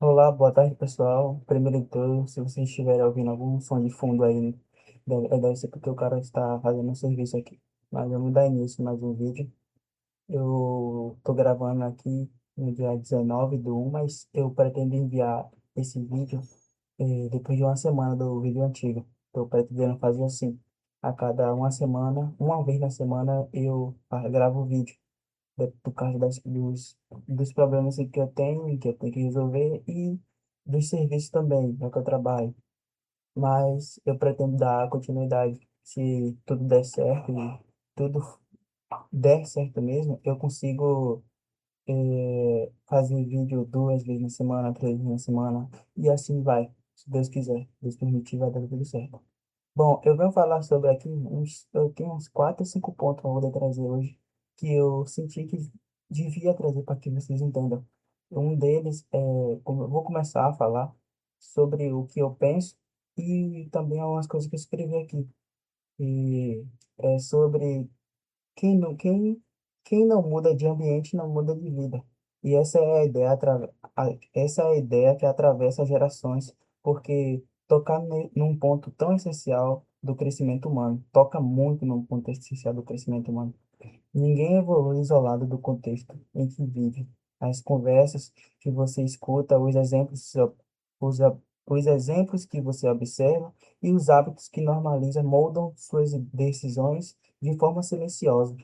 Olá, boa tarde, pessoal. Primeiro de tudo, se vocês estiverem ouvindo algum som de fundo aí, deve ser porque o cara está fazendo um serviço aqui. Mas vamos dar início a mais um vídeo. Eu estou gravando aqui no dia 19 do 1, mas eu pretendo enviar esse vídeo depois de uma semana do vídeo antigo. Estou pretendendo fazer assim. A cada uma semana, uma vez na semana, eu gravo o vídeo por causa dos problemas que eu tenho que resolver e dos serviços também, né, que eu trabalho. Mas eu pretendo dar continuidade. Se tudo der certo e tudo der certo mesmo, eu consigo fazer vídeo duas vezes na semana, três vezes na semana, e assim vai. Se Deus quiser, Deus permitir, vai dar tudo certo. Bom, eu venho falar sobre aqui eu tenho uns quatro, cinco pontos para poder trazer hoje que eu senti que devia trazer para que vocês entendam. Um deles é, eu vou começar a falar sobre o que eu penso e também algumas coisas que eu escrevi aqui. E é sobre quem não muda de ambiente não muda de vida. E essa é a ideia, essa é a ideia que atravessa gerações, porque tocar num ponto tão essencial do crescimento humano, toca muito num ponto essencial do crescimento humano. Ninguém evolui isolado do contexto em que vive. As conversas que você escuta, os, a- os exemplos que você observa e os hábitos que normaliza moldam suas decisões de forma silenciosa.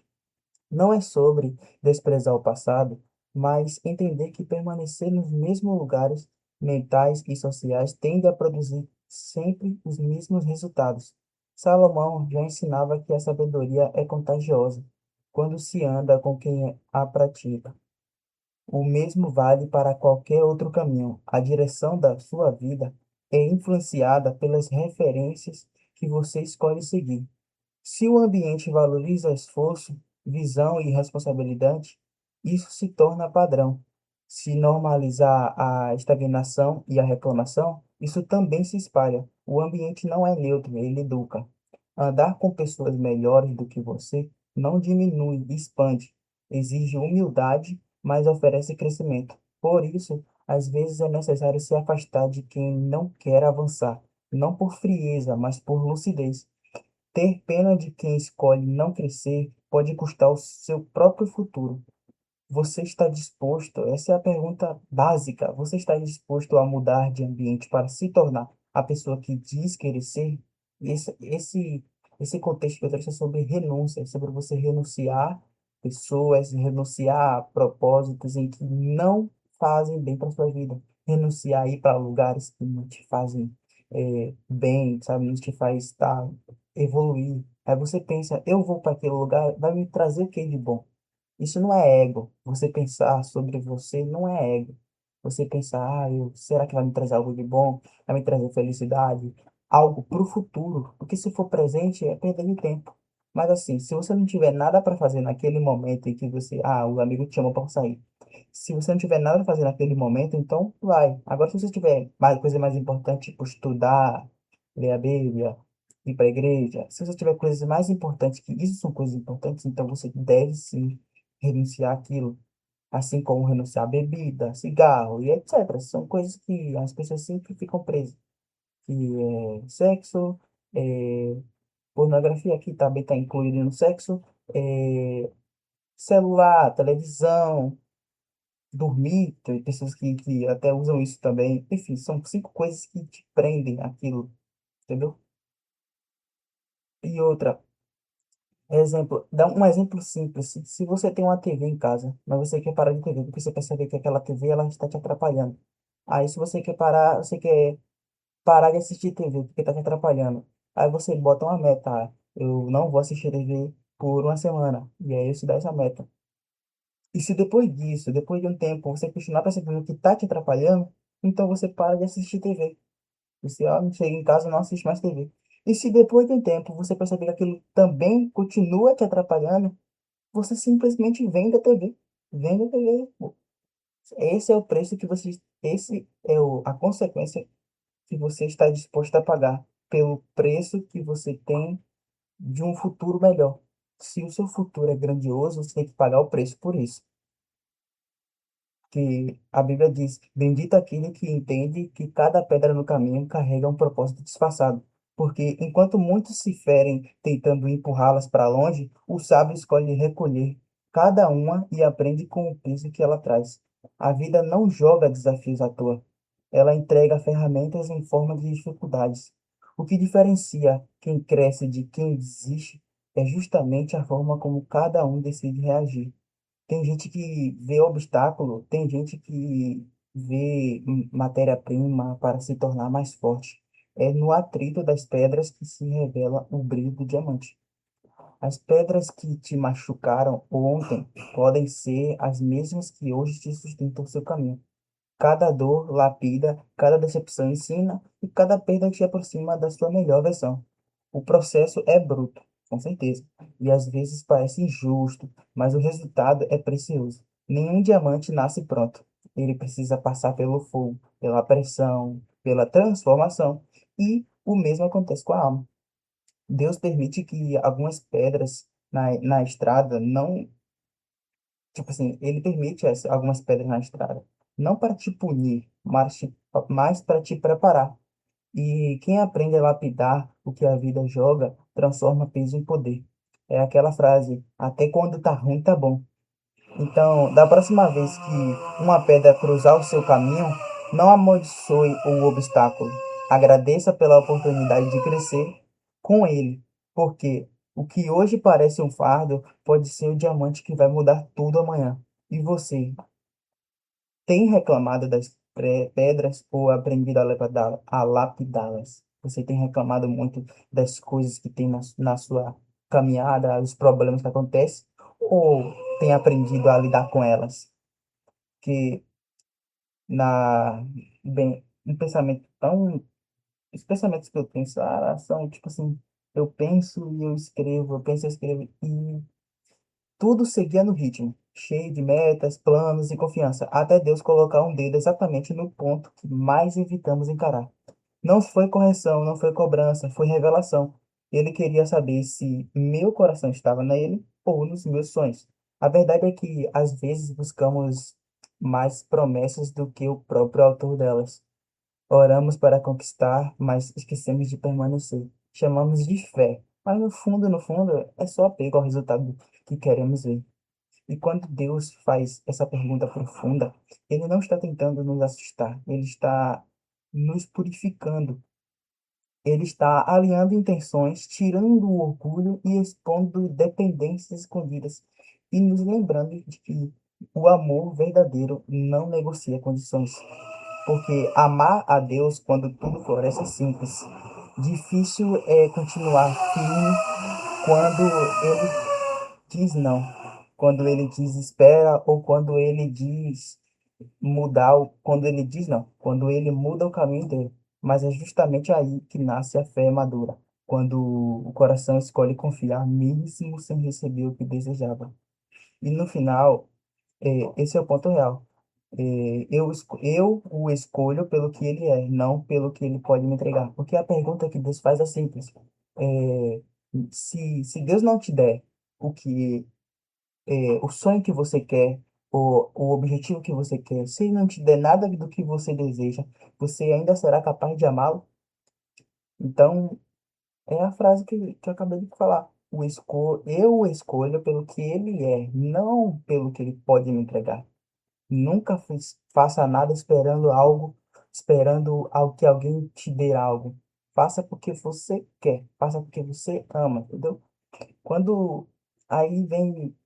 Não é sobre desprezar o passado, mas entender que permanecer nos mesmos lugares mentais e sociais tende a produzir sempre os mesmos resultados. Salomão já ensinava que a sabedoria é contagiosa quando se anda com quem a pratica. O mesmo vale para qualquer outro caminho. A direção da sua vida é influenciada pelas referências que você escolhe seguir. Se o ambiente valoriza esforço, visão e responsabilidade, isso se torna padrão. Se normalizar a estagnação e a reclamação, isso também se espalha. O ambiente não é neutro, ele educa. Andar com pessoas melhores do que você não diminui, expande. Exige humildade, mas oferece crescimento. Por isso, às vezes é necessário se afastar de quem não quer avançar, não por frieza, mas por lucidez. Ter pena de quem escolhe não crescer pode custar o seu próprio futuro. Você está disposto? Essa é a pergunta básica. Você está disposto a mudar de ambiente para se tornar a pessoa que diz querer ser? Esse contexto que eu trouxe é sobre renúncia, é sobre você renunciar a pessoas, renunciar a propósitos em que não fazem bem para sua vida, renunciar a ir para lugares que não te fazem bem, sabe, não te faz estar evoluir. Aí você pensa, eu vou para aquele lugar, vai me trazer o que de bom? Isso não é ego. Você pensar sobre você não é ego. Você pensar, será que vai me trazer algo de bom? Vai me trazer felicidade? Algo para o futuro. Porque se for presente, é perda de tempo. Mas assim, se você não tiver nada para fazer naquele momento em que o amigo te chama para sair. Se você não tiver nada para fazer naquele momento, então vai. Agora, se você tiver coisa mais importante, tipo estudar, ler a Bíblia, ir para a igreja, se você tiver coisas mais importantes, que isso são coisas importantes, então você deve sim renunciar àquilo, assim como renunciar à bebida, cigarro e etc. São coisas que as pessoas sempre ficam presas, que é sexo, é, pornografia que também está incluído no sexo, é, celular, televisão, dormir, tem pessoas que até usam isso também. Enfim, são cinco coisas que te prendem àquilo, entendeu? E outra, dá um exemplo simples. Se você tem uma TV em casa, mas você quer parar de TV, porque você percebe que aquela TV ela está te atrapalhando. Aí, se você quer parar, você quer parar de assistir TV, porque está te atrapalhando. Aí você bota uma meta, eu não vou assistir TV por uma semana. E aí você dá essa meta. E se depois disso, depois de um tempo, você continuar percebendo que está te atrapalhando, então você para de assistir TV. Você chega em casa e não assiste mais TV. E se depois de um tempo você perceber que aquilo também continua te atrapalhando, você simplesmente vende a TV. Vende a TV. Pô. Esse é o preço que você, esse é a consequência que você está disposto a pagar pelo preço que você tem de um futuro melhor. Se o seu futuro é grandioso, você tem que pagar o preço por isso. que a Bíblia diz: Bendito aquele que entende que cada pedra no caminho carrega um propósito disfarçado. Porque enquanto muitos se ferem tentando empurrá-las para longe, o sábio escolhe recolher cada uma e aprende com o peso que ela traz. A vida não joga desafios à toa. Ela entrega ferramentas em forma de dificuldades. O que diferencia quem cresce de quem desiste é justamente a forma como cada um decide reagir. Tem gente que vê obstáculo, tem gente que vê matéria-prima para se tornar mais forte. É no atrito das pedras que se revela o brilho do diamante. As pedras que te machucaram ontem podem ser as mesmas que hoje te sustentam seu caminho. Cada dor lapida, cada decepção ensina e cada perda te aproxima da sua melhor versão. O processo é bruto, com certeza, e às vezes parece injusto, mas o resultado é precioso. Nenhum diamante nasce pronto. Ele precisa passar pelo fogo, pela pressão, pela transformação, e o mesmo acontece com a alma. Deus permite que algumas pedras na estrada não, tipo assim, ele permite algumas pedras na estrada, não para te punir, mas para te preparar. E quem aprende a lapidar o que a vida joga, transforma peso em poder. É aquela frase, até quando tá ruim, tá bom. Então, da próxima vez que uma pedra cruzar o seu caminho, não amaldiçoe o obstáculo. Agradeça pela oportunidade de crescer com ele, porque o que hoje parece um fardo pode ser o diamante que vai mudar tudo amanhã. E você, tem reclamado das pedras ou aprendido a lapidá-las? Você tem reclamado muito das coisas que tem na sua caminhada, os problemas que acontecem, ou tem aprendido a lidar com elas? Que bem, um pensamento tão, os pensamentos que eu tenho, Sara, são tipo assim, eu penso e eu escrevo, eu penso e eu escrevo, e tudo seguia no ritmo, cheio de metas, planos e confiança, até Deus colocar um dedo exatamente no ponto que mais evitamos encarar. Não foi correção, não foi cobrança, foi revelação. Ele queria saber se meu coração estava nele ou nos meus sonhos. A verdade é que, às vezes, buscamos mais promessas do que o próprio autor delas. Oramos para conquistar, mas esquecemos de permanecer. Chamamos de fé, mas no fundo, é só apego ao resultado que queremos ver. E quando Deus faz essa pergunta profunda, Ele não está tentando nos assustar, Ele está nos purificando. Ele está alinhando intenções, tirando o orgulho e expondo dependências escondidas e nos lembrando de que o amor verdadeiro não negocia condições. Porque amar a Deus quando tudo floresce é simples. Difícil é continuar firme quando Ele diz não, quando Ele diz espera ou quando Ele diz quando Ele diz não, quando Ele muda o caminho dele. Mas é justamente aí que nasce a fé madura, quando o coração escolhe confiar mesmo sem receber o que desejava. E no final, esse é o ponto real. Eu o escolho pelo que ele é, não pelo que ele pode me entregar. Porque a pergunta que Deus faz é simples. É, se Deus não te der o que, o sonho que você quer, o objetivo que você quer, se ele não te der nada do que você deseja, você ainda será capaz de amá-lo? Então, é a frase que eu acabei de falar. Eu o escolho pelo que ele é, não pelo que ele pode me entregar. Nunca faça nada esperando que alguém te dê algo. Faça porque você quer, faça porque você ama, entendeu? Quando aí vem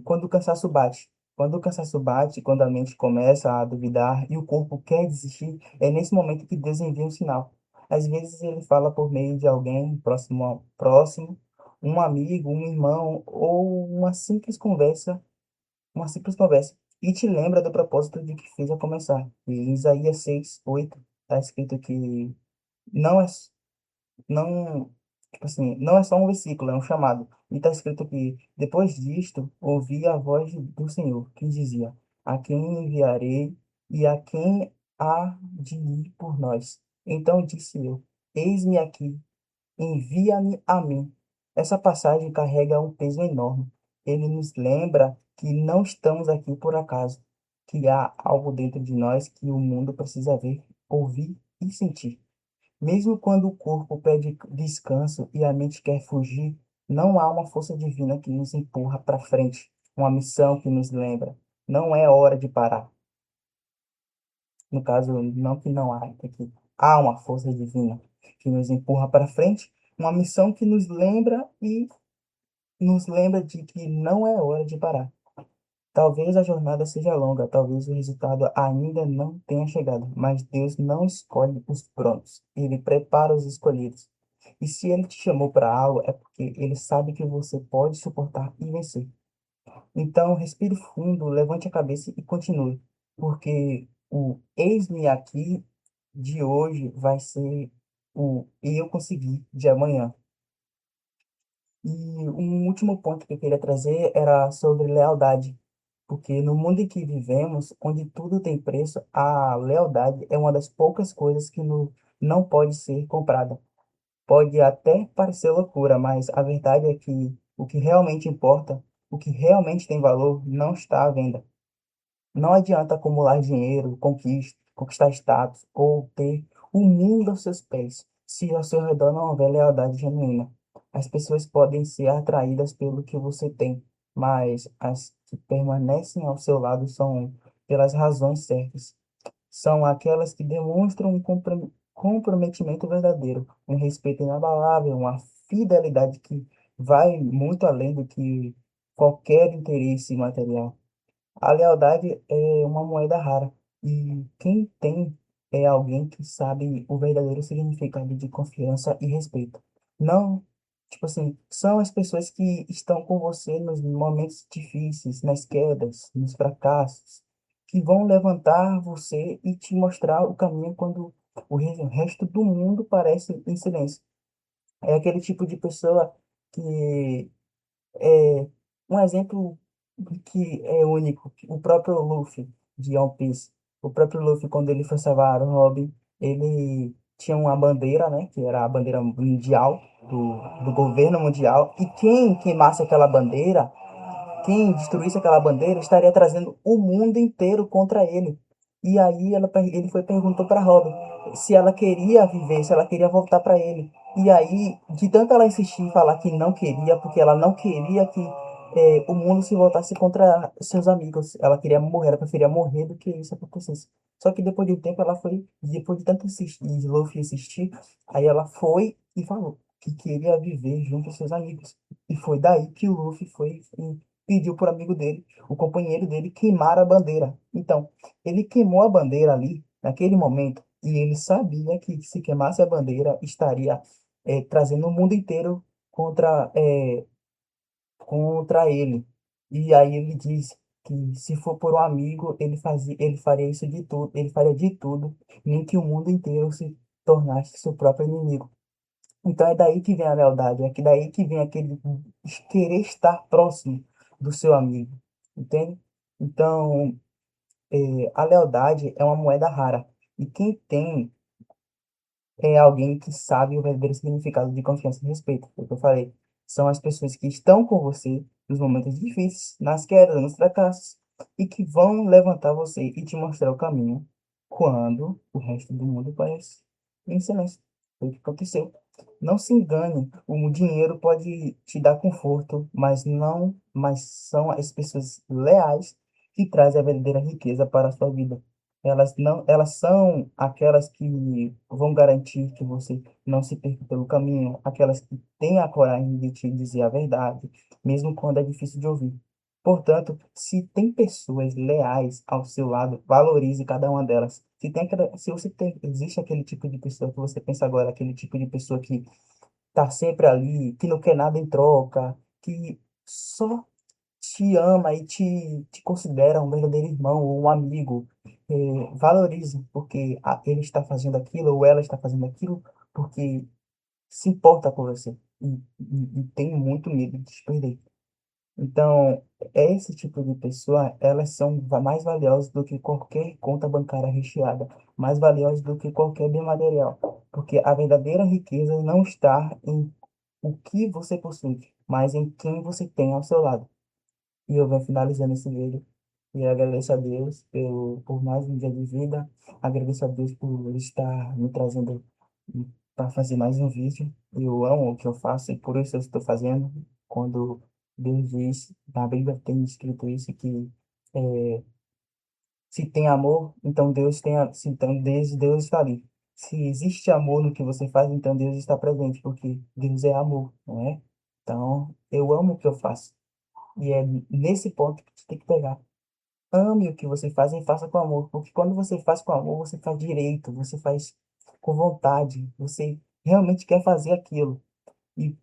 quando o cansaço bate. Quando o cansaço bate, quando a mente começa a duvidar e o corpo quer desistir, é nesse momento que Deus envia um sinal. Às vezes ele fala por meio de alguém próximo, um amigo, um irmão ou uma simples conversa, e te lembra do propósito de que fez a começar. E em Isaías 6:8 está escrito que não é, não, tipo assim, não é só um versículo, é um chamado. E está escrito que, depois disto, ouvi a voz do Senhor, que dizia: A quem enviarei e a quem há de ir por nós? Então disse eu: Eis-me aqui, envia-me a mim. Essa passagem carrega um peso enorme. Ele nos lembra que não estamos aqui por acaso, que há algo dentro de nós que o mundo precisa ver, ouvir e sentir. Mesmo quando o corpo pede descanso e a mente quer fugir, não há uma força divina que nos empurra para frente, uma missão que nos lembra. Não é hora de parar. No caso, não que não há, é que há uma força divina que nos empurra para frente, uma missão que nos lembra de que não é hora de parar. Talvez a jornada seja longa, talvez o resultado ainda não tenha chegado, mas Deus não escolhe os prontos, Ele prepara os escolhidos. E se Ele te chamou para algo, é porque Ele sabe que você pode suportar e vencer. Então, respire fundo, levante a cabeça e continue, porque o eis-me aqui de hoje vai ser o eu consegui de amanhã. E um último ponto que eu queria trazer era sobre lealdade, porque no mundo em que vivemos, onde tudo tem preço, a lealdade é uma das poucas coisas que não pode ser comprada. Pode até parecer loucura, mas a verdade é que o que realmente importa, o que realmente tem valor, não está à venda. Não adianta acumular dinheiro, conquistar status ou ter o mundo aos seus pés, se ao seu redor não houver lealdade genuína. As pessoas podem ser atraídas pelo que você tem, mas as que permanecem ao seu lado são pelas razões certas. São aquelas que demonstram um comprometimento verdadeiro, um respeito inabalável, uma fidelidade que vai muito além do que qualquer interesse material. A lealdade é uma moeda rara e quem tem é alguém que sabe o verdadeiro significado de confiança e respeito. Não, tipo assim, são as pessoas que estão com você nos momentos difíceis, nas quedas, nos fracassos, que vão levantar você e te mostrar o caminho quando o resto do mundo parece em silêncio. É aquele tipo de pessoa que é um exemplo que é único. O próprio Luffy de One Piece, o próprio Luffy, quando ele foi salvar o Robin, ele tinha uma bandeira, né, que era a bandeira mundial do governo mundial, e quem queimasse aquela bandeira, quem destruísse aquela bandeira estaria trazendo o mundo inteiro contra ele. E aí ele foi e perguntou para Robin se ela queria viver, se ela queria voltar para ele. E aí, de tanto ela insistir em falar que não queria, porque ela não queria que o mundo se voltasse contra seus amigos. Ela queria morrer, ela preferia morrer do que isso acontecesse. Só que depois de um tempo, depois de tanto insistir, de Luffy insistir, aí ela foi e falou que queria viver junto aos seus amigos. E foi daí que o Luffy foi pediu para o amigo dele, o companheiro dele, queimar a bandeira. Então, ele queimou a bandeira ali, naquele momento, e ele sabia que se queimasse a bandeira, estaria trazendo o mundo inteiro contra, contra ele. E aí ele disse que se for por um amigo, ele faria isso de tudo, ele faria de tudo, nem que o mundo inteiro se tornasse seu próprio inimigo. Então é daí que vem a lealdade, é que daí que vem aquele querer estar próximo do seu amigo, entende? Então, a lealdade é uma moeda rara. E quem tem é alguém que sabe o verdadeiro significado de confiança e respeito. Foi o que eu falei. São as pessoas que estão com você nos momentos difíceis, nas quedas, nos fracassos, e que vão levantar você e te mostrar o caminho quando o resto do mundo parece em silêncio. Foi o que aconteceu. Não se engane, o dinheiro pode te dar conforto, mas são as pessoas leais que trazem a verdadeira riqueza para a sua vida. Elas não, elas são aquelas que vão garantir que você não se perca pelo caminho, aquelas que têm a coragem de te dizer a verdade, mesmo quando é difícil de ouvir. Portanto, se tem pessoas leais ao seu lado, valorize cada uma delas. Se você tem, existe aquele tipo de pessoa que você pensa agora, aquele tipo de pessoa que está sempre ali, que não quer nada em troca, que só te ama e te considera um verdadeiro irmão ou um amigo, valorize, porque ele está fazendo aquilo ou ela está fazendo aquilo porque se importa com você e tem muito medo de te perder. Então, esse tipo de pessoa, elas são mais valiosas do que qualquer conta bancária recheada, mais valiosas do que qualquer bem material, porque a verdadeira riqueza não está em o que você possui, mas em quem você tem ao seu lado. E eu venho finalizando esse vídeo. E agradeço a Deus por mais um dia de vida. Agradeço a Deus por estar me trazendo para fazer mais um vídeo. Eu amo o que eu faço e por isso eu estou fazendo. Quando Deus diz, na Bíblia tem escrito isso, que é, se tem amor, então Deus tem, então Deus está ali. Se existe amor no que você faz, então Deus está presente, porque Deus é amor, não é? Então, eu amo o que eu faço. E é nesse ponto que você tem que pegar. Ame o que você faz e faça com amor, porque quando você faz com amor, você faz direito, você faz com vontade, você realmente quer fazer aquilo. E,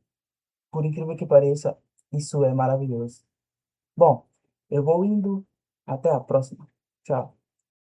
por incrível que pareça, isso é maravilhoso. Bom, eu vou indo. Até a próxima. Tchau.